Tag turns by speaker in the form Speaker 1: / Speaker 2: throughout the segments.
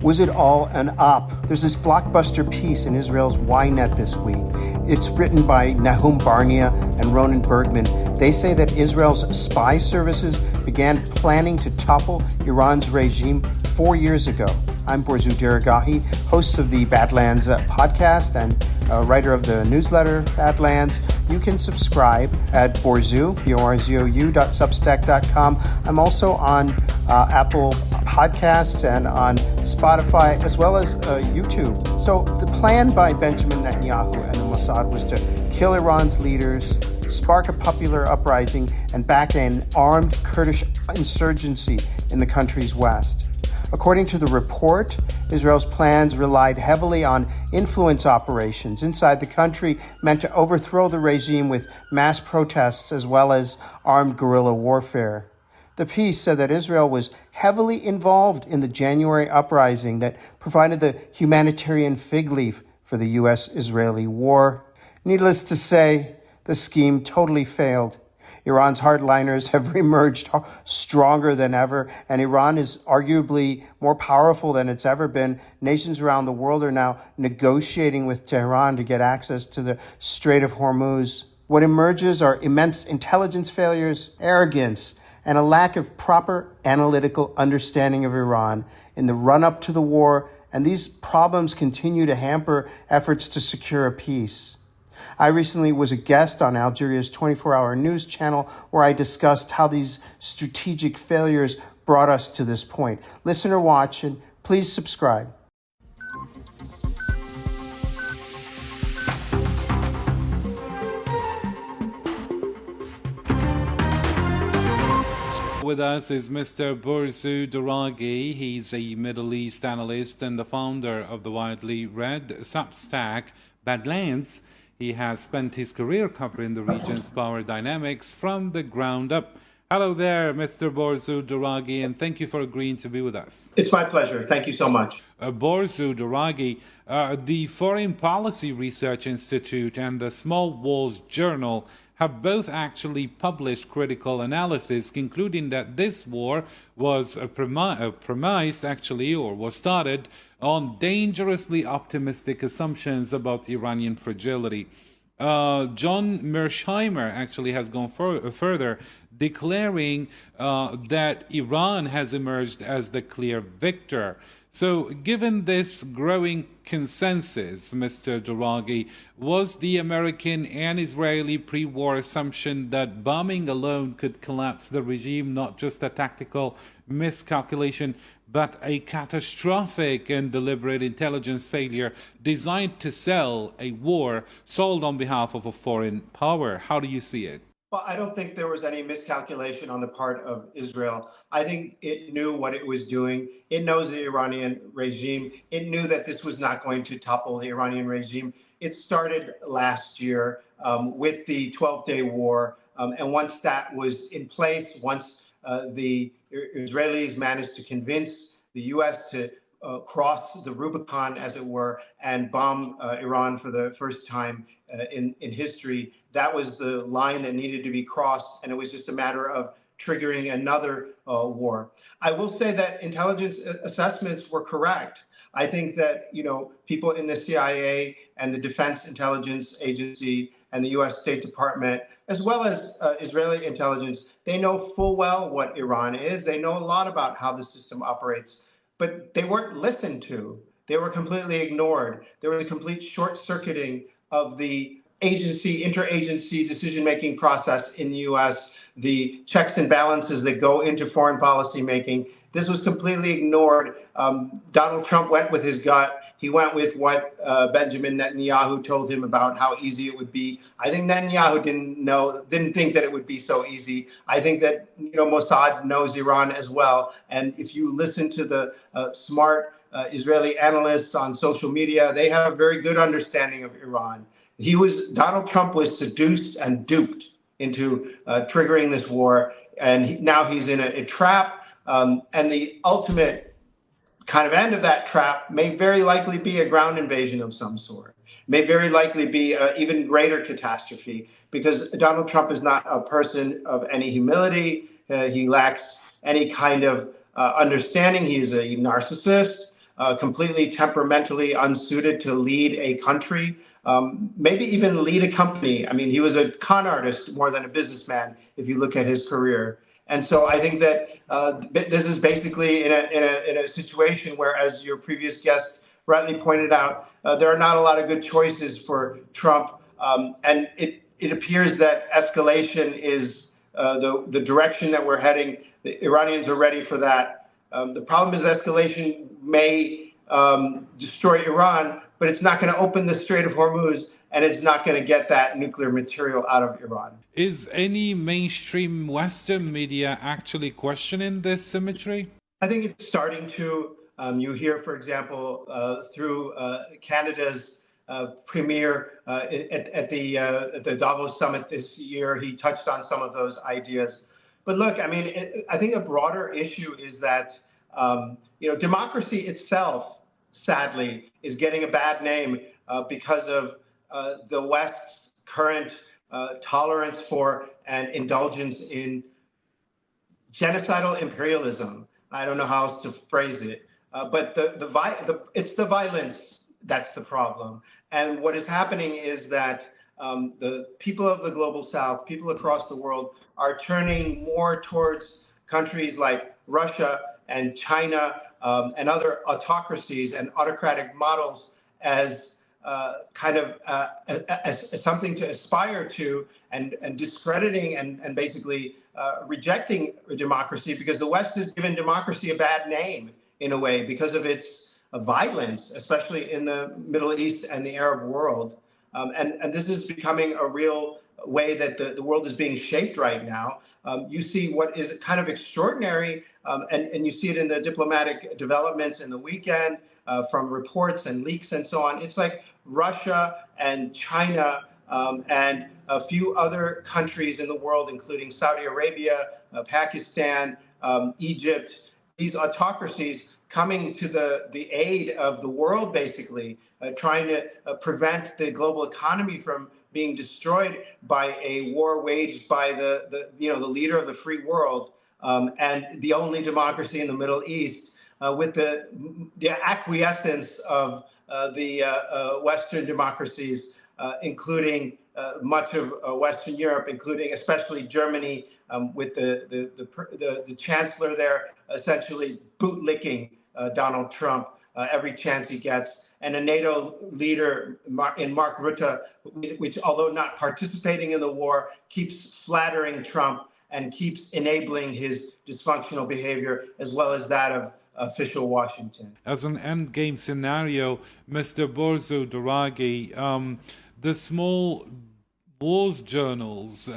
Speaker 1: Was it all an op? There's this blockbuster piece in Israel's Ynet this week. It's written by Nahum Barnea and Ronan Bergman. They say that Israel's spy services began planning to topple Iran's regime 4 years ago. I'm Borzu Deragahi, host of the Badlands podcast and writer of the newsletter Badlands. You can subscribe at borzou.substack.com. I'm also on Apple Podcasts and on Spotify, as well as YouTube. So the plan by Benjamin Netanyahu and the Mossad was to kill Iran's leaders, spark a popular uprising, and back an armed Kurdish insurgency in the country's west. According to the report, Israel's plans relied heavily on influence operations inside the country meant to overthrow the regime with mass protests as well as armed guerrilla warfare. The piece said that Israel was heavily involved in the January uprising that provided the humanitarian fig leaf for the U.S.-Israeli war. Needless to say, the scheme totally failed. Iran's hardliners have reemerged stronger than ever, and Iran is arguably more powerful than it's ever been. Nations around the world are now negotiating with Tehran to get access to the Strait of Hormuz. What emerges are immense intelligence failures, arrogance, and a lack of proper analytical understanding of Iran in the run-up to the war, and these problems continue to hamper efforts to secure a peace. I recently was a guest on Algeria's 24-hour news channel where I discussed how these strategic failures brought us to this point. Listen or watch, and please subscribe.
Speaker 2: With us is Mr. Borzu Deragahi. He's a Middle East analyst and the founder of the widely read Substack Badlands. He has spent his career covering the region's power dynamics from the ground up. Hello there, Mr. Borzu Deragahi, and thank you for agreeing to be with us.
Speaker 1: It's my pleasure. Thank you so much.
Speaker 2: Borzu Deragahi, the Foreign Policy Research Institute and the Small Walls Journal have both actually published critical analysis concluding that this war was premised actually, or was started on dangerously optimistic assumptions about Iranian fragility. John Mearsheimer actually has gone further, declaring that Iran has emerged as the clear victor. So, given this growing consensus, Mr. Deragahi, was the American and Israeli pre-war assumption that bombing alone could collapse the regime not just a tactical miscalculation, but a catastrophic and deliberate intelligence failure designed to sell a war sold on behalf of a foreign power? How do you see it?
Speaker 1: Well, I don't think there was any miscalculation on the part of Israel. I think it knew what it was doing. It knows the Iranian regime. It knew that this was not going to topple the Iranian regime. It started last year with the 12-day war. And once that was in place, once the Israelis managed to convince the U.S. to cross the Rubicon, as it were, and bomb Iran for the first time in history, that was the line that needed to be crossed, and it was just a matter of triggering another war. I will say that intelligence assessments were correct. I think that, people in the CIA and the Defense Intelligence Agency and the U.S. State Department, as well as Israeli intelligence, they know full well what Iran is. They know a lot about how the system operates, but they weren't listened to. They were completely ignored. There was a complete short-circuiting of the interagency decision-making process in the U.S., the checks and balances that go into foreign policy making. This was completely ignored. Donald Trump went with his gut. He went with what Benjamin Netanyahu told him about how easy it would be. I think Netanyahu didn't think that it would be so easy. I think that Mossad knows Iran as well. And if you listen to the smart Israeli analysts on social media, they have a very good understanding of Iran. Donald Trump was seduced and duped into triggering this war, and now he's in a trap. And the ultimate kind of end of that trap may very likely be a ground invasion of some sort, may very likely be an even greater catastrophe, because Donald Trump is not a person of any humility. He lacks any kind of understanding. He's a narcissist. completely temperamentally unsuited to lead a country, maybe even lead a company. I mean, he was a con artist more than a businessman, if you look at his career. And so I think that this is basically in a situation where, as your previous guest rightly pointed out, there are not a lot of good choices for Trump. And it appears that escalation is the direction that we're heading. The Iranians are ready for that. The problem is escalation may destroy Iran, but it's not going to open the Strait of Hormuz, and it's not going to get that nuclear material out of Iran.
Speaker 2: Is any mainstream Western media actually questioning this symmetry?
Speaker 1: I think it's starting to. You hear, for example, through Canada's premier at the Davos summit this year, he touched on some of those ideas. But look, I mean, I think a broader issue is that democracy itself, sadly, is getting a bad name because of the West's current tolerance for and indulgence in genocidal imperialism. I don't know how else to phrase it, but it's the violence that's the problem. And what is happening is that the people of the global South, people across the world, are turning more towards countries like Russia and China and other autocracies and autocratic models as as something to aspire to, and discrediting and basically rejecting democracy, because the West has given democracy a bad name in a way because of its violence, especially in the Middle East and the Arab world. And this is becoming a real way that the world is being shaped right now. You see what is kind of extraordinary, and you see it in the diplomatic developments in the weekend from reports and leaks and so on. It's like Russia and China and a few other countries in the world, including Saudi Arabia, Pakistan, Egypt, these autocracies coming to the aid of the world, basically, trying to prevent the global economy from being destroyed by a war waged by the leader of the free world and the only democracy in the Middle East, with the acquiescence of the Western democracies, including much of Western Europe, including especially Germany, with the chancellor there essentially bootlicking Donald Trump every chance he gets, and a NATO leader in Mark Rutte, which, although not participating in the war, keeps flattering Trump and keeps enabling his dysfunctional behavior, as well as that of official Washington.
Speaker 2: As an endgame scenario, Mr. Borzo Doraghi, the small wars journal's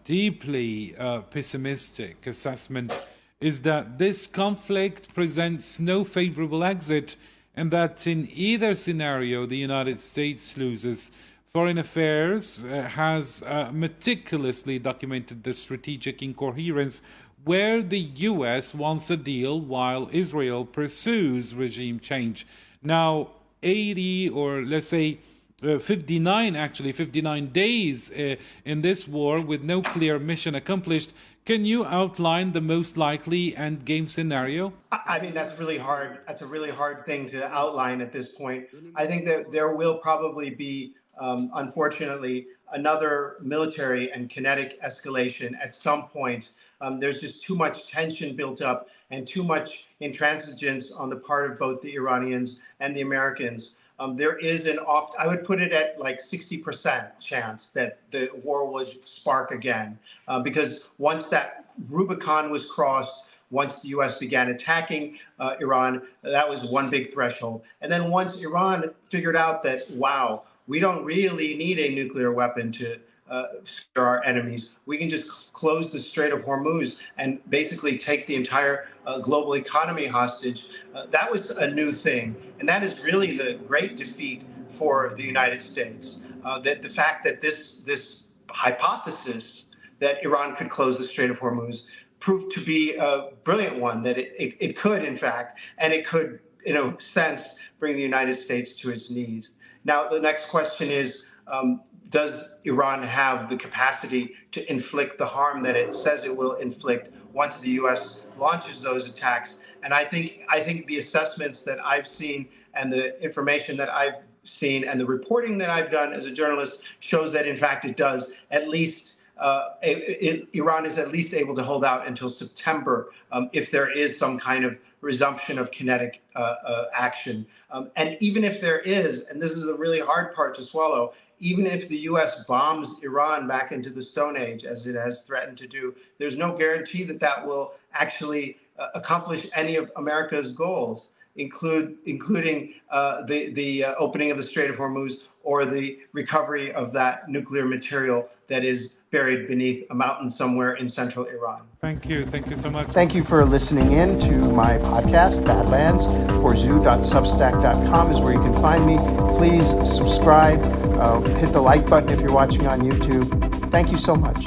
Speaker 2: deeply pessimistic assessment is that this conflict presents no favorable exit, and that in either scenario the United States loses. Foreign Affairs has meticulously documented the strategic incoherence where the US wants a deal while Israel pursues regime change. Now, 80 or let's say 59 days in this war with no clear mission accomplished. Can you outline the most likely endgame scenario?
Speaker 1: I mean, that's really hard. That's a really hard thing to outline at this point. I think that there will probably be, unfortunately, another military and kinetic escalation at some point. There's just too much tension built up and too much intransigence on the part of both the Iranians and the Americans. There is I would put it at like 60% chance that the war would spark again, because once that Rubicon was crossed, once the U.S. began attacking Iran, that was one big threshold. And then once Iran figured out that, wow, we don't really need a nuclear weapon to scare our enemies, we can just close the Strait of Hormuz and basically take the entire global economy hostage. That was a new thing. And that is really the great defeat for the United States. That the fact that this hypothesis that Iran could close the Strait of Hormuz proved to be a brilliant one, that it could, in fact, and it could, in a sense, bring the United States to its knees. Now, the next question is, does Iran have the capacity to inflict the harm that it says it will inflict once the U.S. launches those attacks? And I think the assessments that I've seen and the information that I've seen and the reporting that I've done as a journalist shows that, in fact, it does. At least Iran is at least able to hold out until September if there is some kind of resumption of kinetic action. And even if there is, and this is the really hard part to swallow, even if the U.S. bombs Iran back into the Stone Age, as it has threatened to do, there's no guarantee that that will actually accomplish any of America's goals, including the opening of the Strait of Hormuz or the recovery of that nuclear material that is buried beneath a mountain somewhere in central Iran.
Speaker 2: Thank you. Thank you so much.
Speaker 3: Thank you for listening in to my podcast, Badlands. Horzu.substack.com is where you can find me. Please subscribe. Hit the like button if you're watching on YouTube. Thank you so much.